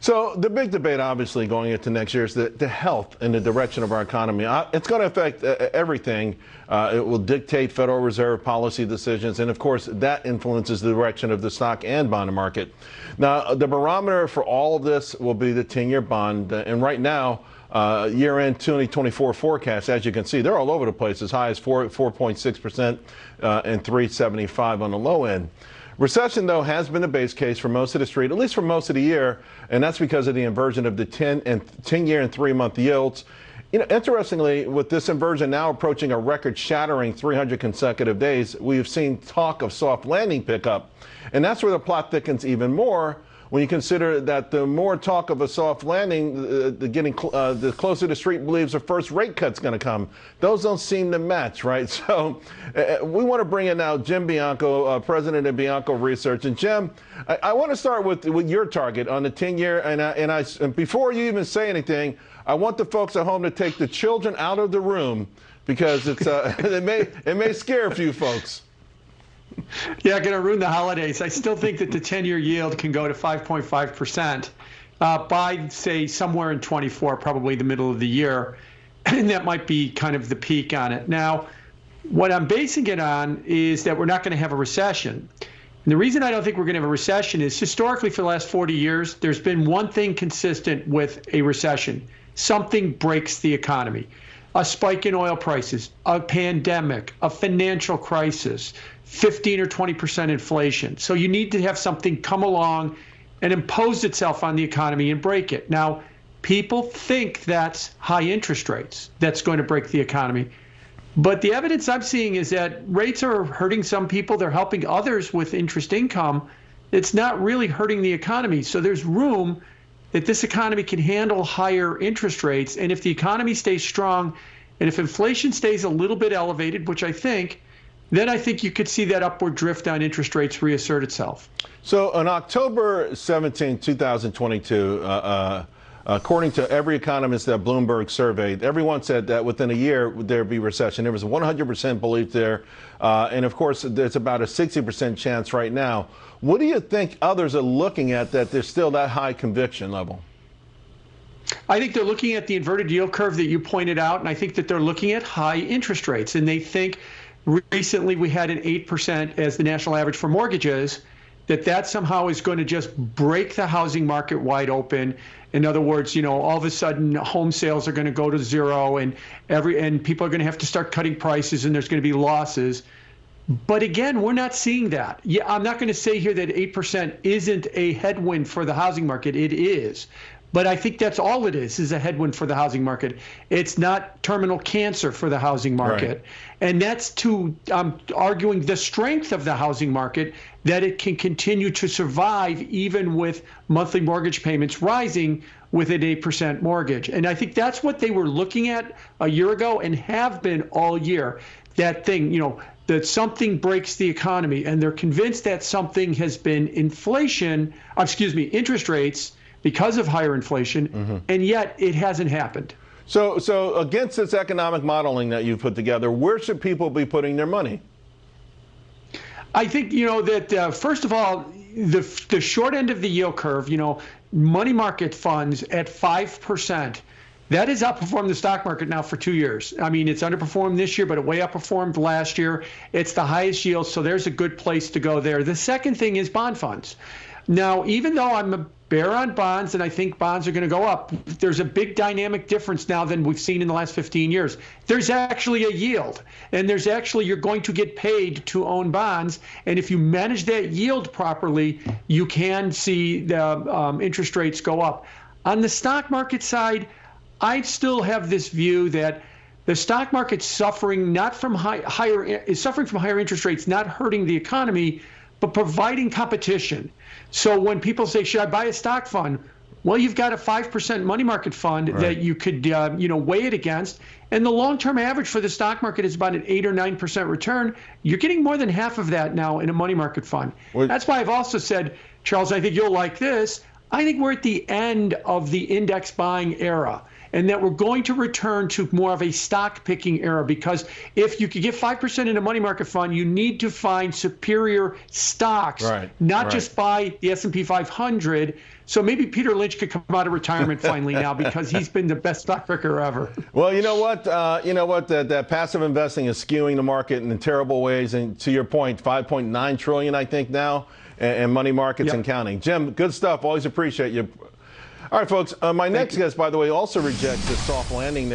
So the big debate, obviously, going into next year is the health and the direction of our economy. It's going to affect everything. It will dictate Federal Reserve policy decisions, and of course, that influences the direction of the stock and bond market. Now, the barometer for all of this will be the 10-year bond, and right now, year-end 2024 forecasts, as you can see, they're all over the place, as high as 4.6% and 3.75 on the low end. Recession, though, has been the base case for most of the street, at least for most of the year, and that's because of the inversion of the 10-year and 3-month yields. Interestingly, with this inversion now approaching a record-shattering 300 consecutive days, we've seen talk of soft landing pick up, and that's where the plot thickens even more. When you consider that the more talk of a soft landing, the closer the street believes the first rate cut's going to come. Those don't seem to match, right? So we want to bring in now Jim Bianco, president of Bianco Research. And Jim, I want to start with your target on the 10-year. And before you even say anything, I want the folks at home to take the children out of the room because it's it may scare a few folks. Yeah, going to ruin the holidays. I still think that the 10-year yield can go to 5.5% by, say, somewhere in 24, probably the middle of the year. And that might be kind of the peak on it. Now, what I'm basing it on is that we're not going to have a recession. And the reason I don't think we're going to have a recession is historically for the last 40 years, there's been one thing consistent with a recession. Something breaks the economy. A spike in oil prices, a pandemic, a financial crisis, 15 or 20% inflation. So you need to have something come along and impose itself on the economy and break it. Now, people think that's high interest rates that's going to break the economy. But the evidence I'm seeing is that rates are hurting some people. They're helping others with interest income. It's not really hurting the economy. So there's room that this economy can handle higher interest rates. And if the economy stays strong and if inflation stays a little bit elevated, which I think, then I think you could see that upward drift on interest rates reassert itself. So on October 17, 2022, according to every economist that Bloomberg surveyed, everyone said that within a year there'd be recession. There was a 100% belief there. And of course, there's about a 60% chance right now. What do you think others are looking at that there's still that high conviction level? I think they're looking at the inverted yield curve that you pointed out, and I think that they're looking at high interest rates. And they think recently we had an 8% as the national average for mortgages, that somehow is going to just break the housing market wide open. In other words, all of a sudden home sales are going to go to zero and people are going to have to start cutting prices and there's going to be losses. But again, we're not seeing that. Yeah, I'm not going to say here that 8% isn't a headwind for the housing market. It is. But I think that's all it is a headwind for the housing market. It's not terminal cancer for the housing market. Right. And that's arguing the strength of the housing market, that it can continue to survive even with monthly mortgage payments rising with an 8% mortgage. And I think that's what they were looking at a year ago and have been all year. That thing, that something breaks the economy, and they're convinced that something has been interest rates because of higher inflation, and yet it hasn't happened. So against this economic modeling that you put together, where should people be putting their money? I think, that first of all, the short end of the yield curve, money market funds at 5%, that has outperformed the stock market now for 2 years. I mean, it's underperformed this year, but it way outperformed last year. It's the highest yield, so there's a good place to go there. The second thing is bond funds. Now, even though I'm a bear on bonds and I think bonds are going to go up, there's a big dynamic difference now than we've seen in the last 15 years. There's actually a yield, and you're going to get paid to own bonds. And if you manage that yield properly, you can see the interest rates go up. On the stock market side, I still have this view that the stock market's suffering from higher interest rates, not hurting the economy, but providing competition. So when people say, should I buy a stock fund? Well, you've got a 5% money market fund that you could weigh it against. And the long-term average for the stock market is about an 8 or 9% return. You're getting more than half of that now in a money market fund. That's why I've also said, Charles, I think you'll like this. I think we're at the end of the index buying era, and that we're going to return to more of a stock picking era, because if you could get 5% in a money market fund, you need to find superior stocks, not just buy the S&P 500. So maybe Peter Lynch could come out of retirement finally now, because he's been the best stock picker ever. Well, you know what? That passive investing is skewing the market in terrible ways. And to your point, 5.9 trillion, I think now, and money markets and counting. Jim, good stuff. Always appreciate you. All right, folks. My next guest, by the way, also rejects this soft landing there.